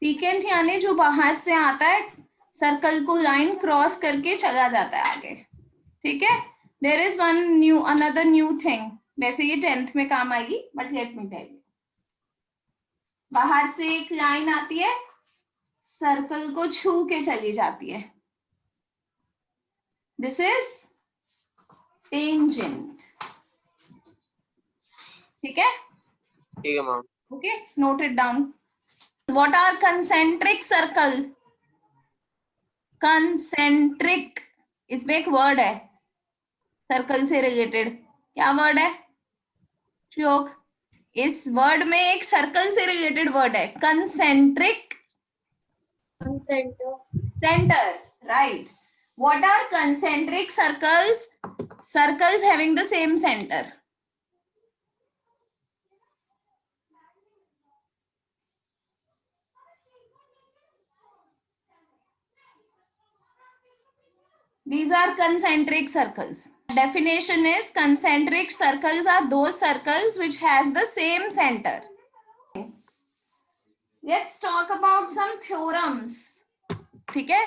Secant यानी जो बाहर से आता है, सर्कल को लाइन क्रॉस करके चला जाता है आगे, ठीक है। There is another new thing, वैसे ये 10th में काम आएगी, but let me tell you. बाहर से एक लाइन आती है, सर्कल को छू के चली जाती है, दिस इज टेंजेंट, ठीक है। ठीक है ma'am. Okay, note it down. What are concentric circle? Concentric, इसमें एक वर्ड है सर्कल से रिलेटेड, क्या वर्ड है श्लोक? इस वर्ड में एक सर्कल से रिलेटेड वर्ड है, concentric center, right. What are concentric circles? Circles having the same center. These are concentric circles. Definition is concentric circles are those circles which has the same center. Let's talk about some theorems. ठीक है,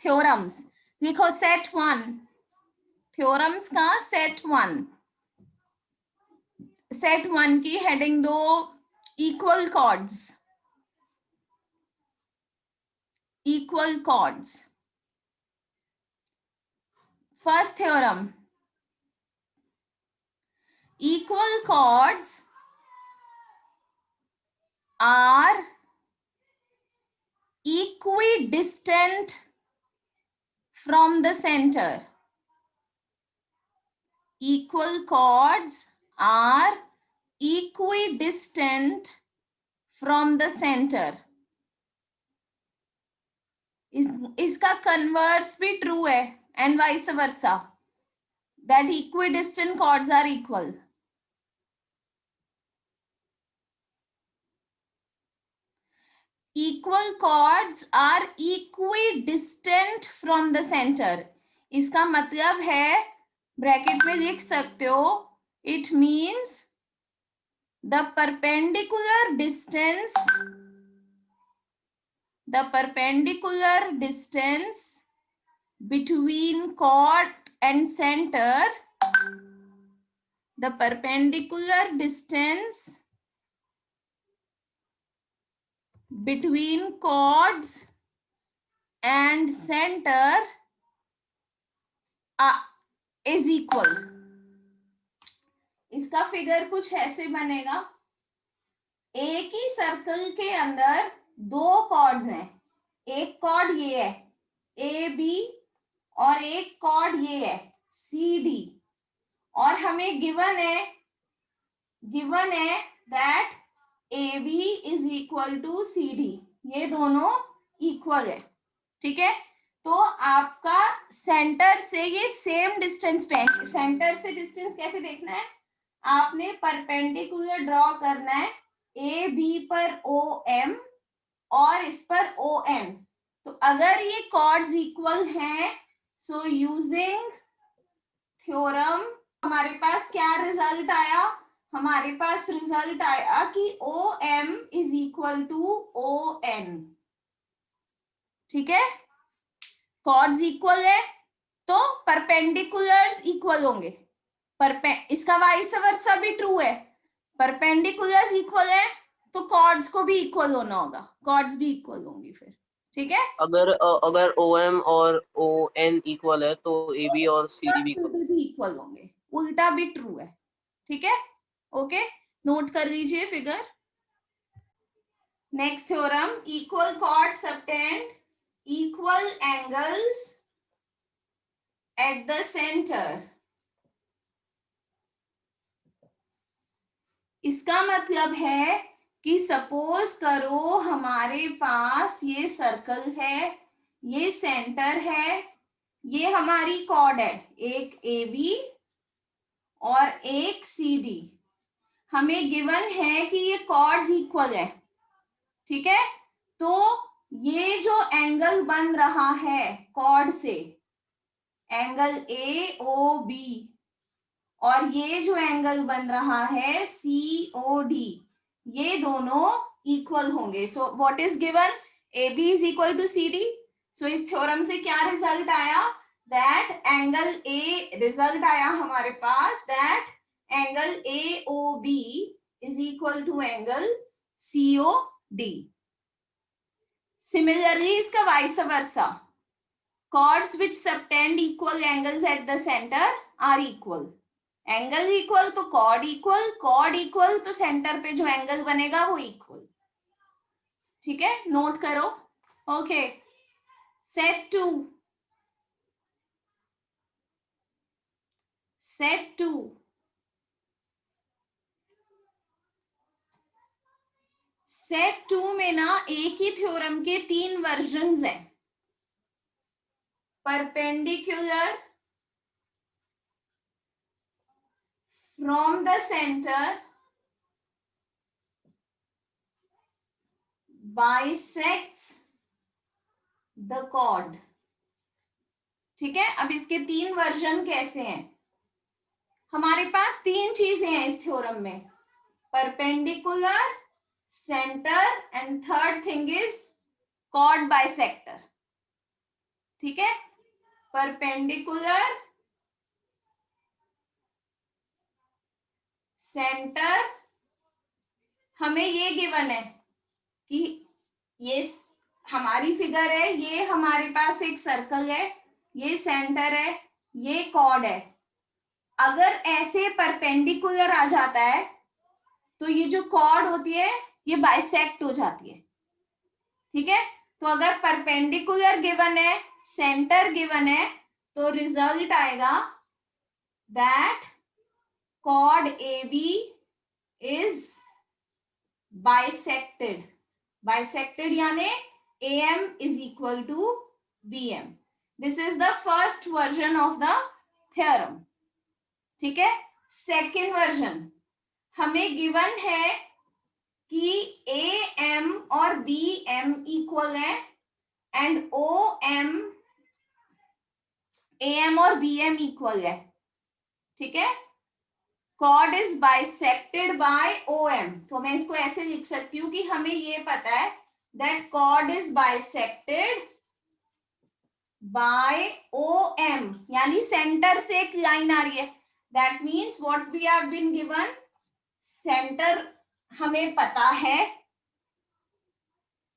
theorems लिखो set 1, theorems का set 1। set 1 की heading दो, equal chords, equal chords। First theorem, equal chords are equidistant from the center. Equal chords are equidistant from the center. इसका converse भी true है, and vice versa, that equidistant chords are equal. Equal chords are equidistant from the center. इसका मतलब है, bracket में लिख सकते हो, it means the perpendicular distance between chord and center, the perpendicular distance between chords and center is equal. इसका figure कुछ ऐसे बनेगा, एक ही सर्कल के अंदर दो कॉर्ड्स हैं, एक कॉर्ड ये है ए बी और एक कॉर्ड ये है सी डी, और हमें गिवन है that A B is equal to C D, ये दोनों इक्वल है, ठीक है। तो आपका सेंटर से ये सेम डिस्टेंस पे है। सेंटर से डिस्टेंस कैसे देखना है, आपने परपेंडिकुलर ड्रॉ करना है, ए बी पर ओ एम और इस पर ओ एन। तो अगर ये कॉर्ड्स इक्वल हैं, सो यूजिंग थ्योरम हमारे पास क्या रिजल्ट आया? हमारे पास रिजल्ट आया कि O M is equal to O N, ठीक है। कॉर्ड्स इक्वल है तो परपेंडिकुलर्स इक्वल होंगे, इसका वाइस वर्सा भी ट्रू है, परपेंडिकुलर्स इक्वल है तो कॉर्ड्स को भी इक्वल होना होगा, कॉर्ड्स भी इक्वल होंगी फिर, ठीक है। अगर ओ एम और ओ एन इक्वल है तो ए बी और सी डी भी इक्वल होंगे, उल्टा भी ट्रू है, ठीक है। ओके, नोट कर लीजिए figure. Next theorem, equal cord subtend equal angles at the centre. इसका मतलब है कि सपोज करो हमारे पास ये सर्कल है, ये सेंटर है, ये हमारी कॉर्ड है, एक ए बी और एक सी डी। हमें गिवन है कि ये कॉर्ड्स इक्वल है, ठीक है। तो ये जो एंगल बन रहा है कॉर्ड से, एंगल ए ओ बी, और ये जो एंगल बन रहा है सी ओ डी, ये दोनों इक्वल होंगे। So what is given, AB is equal to CD. सो इस थ्योरम से क्या रिजल्ट आया, दैट एंगल A रिजल्ट आया हमारे पास that angle AOB is equal to angle COD. Similarly, इसका vice versa, chords which subtend equal angles at the center are equal. Angle equal तो cord equal, cord equal तो centre पे जो angle बनेगा वो इक्वल. ठीक है, नोट करो. Okay, set two. Set two set two में ना एक ही थ्योरम के 3 वर्जन्स हैं. Perpendicular from the center bisects the chord. ठीक है, अब इसके 3 वर्जन कैसे हैं. हमारे पास 3 चीजें हैं इस थ्योरम में, perpendicular, centre and third thing is chord bisector. ठीक है, परपेंडिकुलर, सेंटर. हमें ये गिवन है कि ये हमारी फिगर है, ये हमारे पास एक सर्कल है, ये सेंटर है, ये कॉर्ड है. अगर ऐसे परपेंडिकुलर आ जाता है तो ये जो कॉर्ड होती है ये बाइसेक्ट हो जाती है. ठीक है, तो अगर परपेंडिकुलर गिवन है, सेंटर गिवन है, तो रिजल्ट आएगा that chord AB is bisected. Bisected यानी AM is equal to BM. This is the first version of the theorem. ठीक है, सेकेंड वर्जन हमें गिवन है कि AM और BM इक्वल है एंड OM AM और BM इक्वल है. ठीक है, chord is bisected by OM. तो मैं इसको ऐसे लिख सकती हूँ कि हमें ये पता है that chord is bisected by OM, यानी सेंटर से एक लाइन आ रही है. That means what we have been given, centre हमें पता है,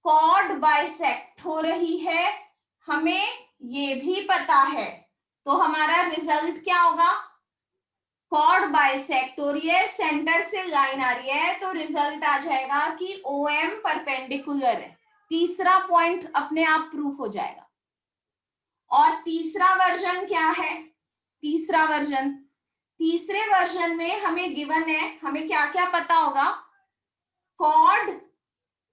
chord bisect हो रही है, हमें ये भी पता है. तो हमारा रिजल्ट क्या होगा, कॉर्ड बाइसेक्ट हो रही है, सेंटर से लाइन आ रही है, तो रिजल्ट आ जाएगा कि OM परपेंडिकुलर है. तीसरा पॉइंट अपने आप प्रूफ हो जाएगा. और तीसरा वर्जन क्या है, तीसरा वर्जन, तीसरे वर्जन में हमें गिवन है, हमें क्या क्या पता होगा, कॉर्ड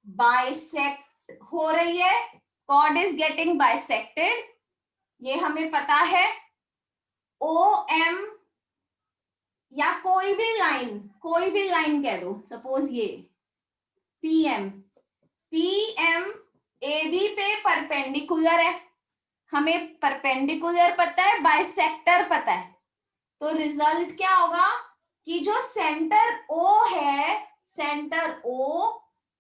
बाइसेक्ट हो रही है, कॉर्ड इज गेटिंग बाइसेक्टेड, ये हमें पता है. OM या कोई भी लाइन कह दो, सपोज ये PM AB पे परपेंडिकुलर है, हमें परपेंडिकुलर पता है, बाइसेक्टर पता है. तो रिजल्ट क्या होगा कि जो सेंटर O है, centre O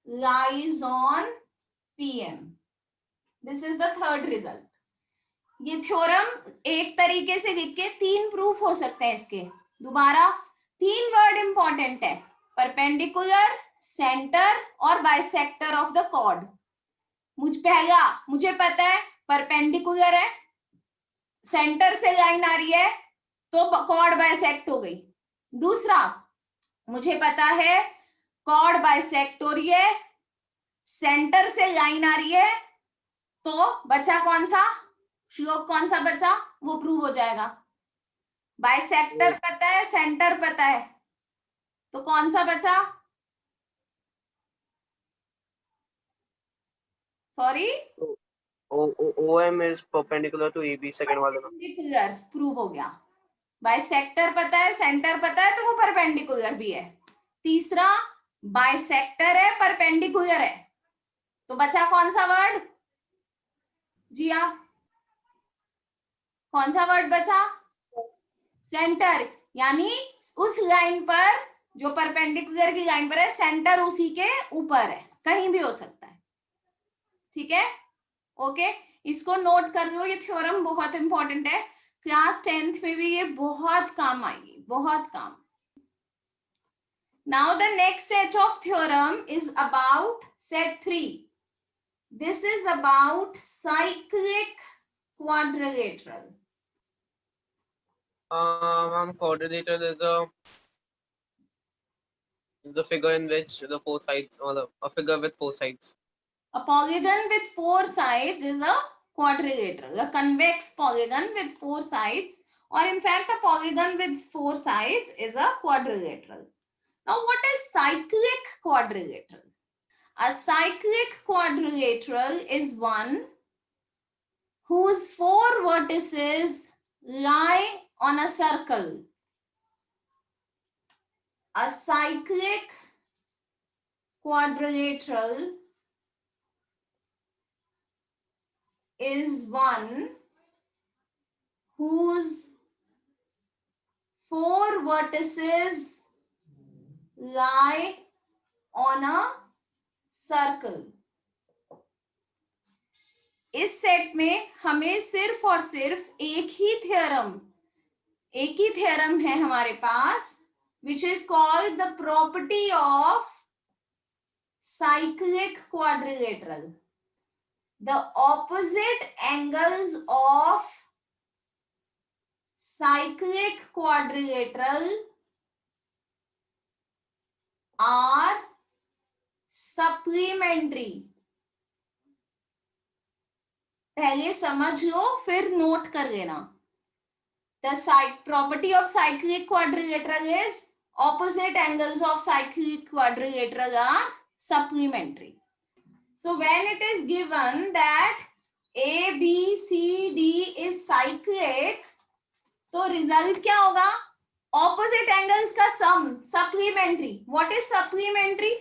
lies on PM. This is the third result. ये थ्योरम एक तरीके से लिख के 3 प्रूफ हो सकते हैं इसके. दोबारा 3 वर्ड इंपॉर्टेंट है, परपेंडिकुलर, सेंटर और बाइसेक्टर ऑफ द कॉर्ड. मुझे पता है परपेंडिकुलर है, सेंटर से लाइन आ रही है, तो कॉर्ड बाइसेक्ट हो गई. दूसरा, मुझे पता है कॉर्ड बाइसेक्ट हो रही है, सेंटर से लाइन आ रही है, तो बचा कौन सा श्लोक, कौन सा बचा, वो प्रूव हो जाएगा. बाइसेक्टर पता है, सेंटर पता है, तो कौन सा बचा, sorry, OM is perpendicular to AB, second वाले में परपेंडिकुलर प्रूव हो गया. बाइसेक्टर पता है, सेंटर पता है, तो वो परपेंडिकुलर भी है. तीसरा, बाइसेक्टर है, परपेंडिकुलर है, तो बचा कौन सा वर्ड, जिया कौन सा वर्ड बचा, सेंटर. यानी उस लाइन पर जो परपेंडिकुलर की लाइन पर है, सेंटर उसी के ऊपर है, कहीं भी हो सकता है. ठीक है, ओके, इसको नोट कर लो, ये थ्योरम बहुत इंपॉर्टेंट है, क्लास 10th में भी ये बहुत काम आएगी, बहुत काम. Now the next set of theorem is about set 3. This is about cyclic quadrilateral. Quadrilateral is a figure in which the four sides, or a figure with four sides. A polygon with four sides is a quadrilateral. A convex polygon with four sides, or in fact a polygon with four sides is a quadrilateral. Now what is cyclic quadrilateral? A cyclic quadrilateral is one whose four vertices lie on a circle. A cyclic quadrilateral is one whose four vertices lie on a circle. इस set में हमें सिर्फ और सिर्फ एक ही theorem है हमारे पास, which is called the property of cyclic quadrilateral. The opposite angles of cyclic quadrilateral are supplementary. पहले समझ लो फिर नोट कर लेना. The property of cyclic quadrilateral is opposite angles of cyclic quadrilateral are supplementary. So when it is given that A, B, C, D is cyclic, तो result क्या होगा? Opposite angles का sum, supplementary. What is supplementary?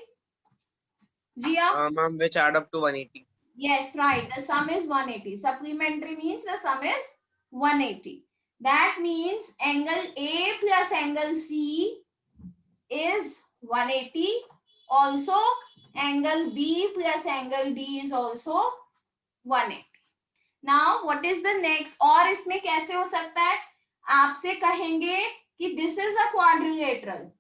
Jia? Which add up to 180. Yes, right. The sum is 180. Supplementary means the sum is 180. That means angle A plus angle C is 180. Also, angle B plus angle D is also 180. Now, what is the next? और इसमें कैसे हो सकता है? आपसे कहेंगे कि this is a quadrilateral.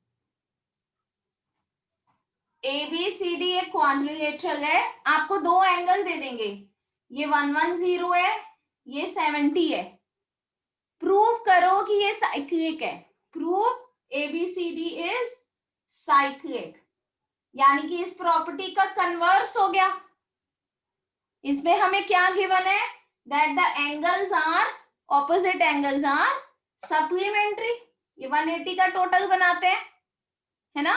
ABCD एक क्वाड्रिलेटरल है, आपको दो एंगल दे देंगे, ये 110 है, ये 70 है. प्रूव करो कि ये साइक्लिक है. प्रूव ABCD इज साइक्लिक, यानी कि इस प्रॉपर्टी का कन्वर्स हो गया. इसमें हमें क्या गिवन है? That the angles are, opposite angles are supplementary. ये 180 का टोटल बनाते हैं, है ना?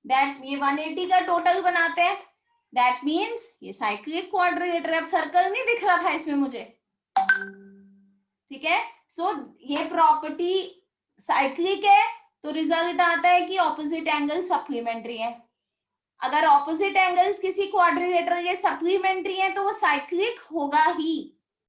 दैट ये 180 का टोटल बनाते हैं. दैट मीन्स ये साइक्लिक क्वाड्रिलेटरल. अब सर्कल नहीं दिख रहा था इसमें मुझे, ठीक है? सो ये प्रॉपर्टी साइक्लिक है, तो रिजल्ट आता है कि ऑपोजिट एंगल सप्लीमेंट्री है. अगर ऑपोजिट एंगल्स किसी क्वाड्रिलेटरल के सप्लीमेंट्री है तो वो साइक्लिक होगा ही.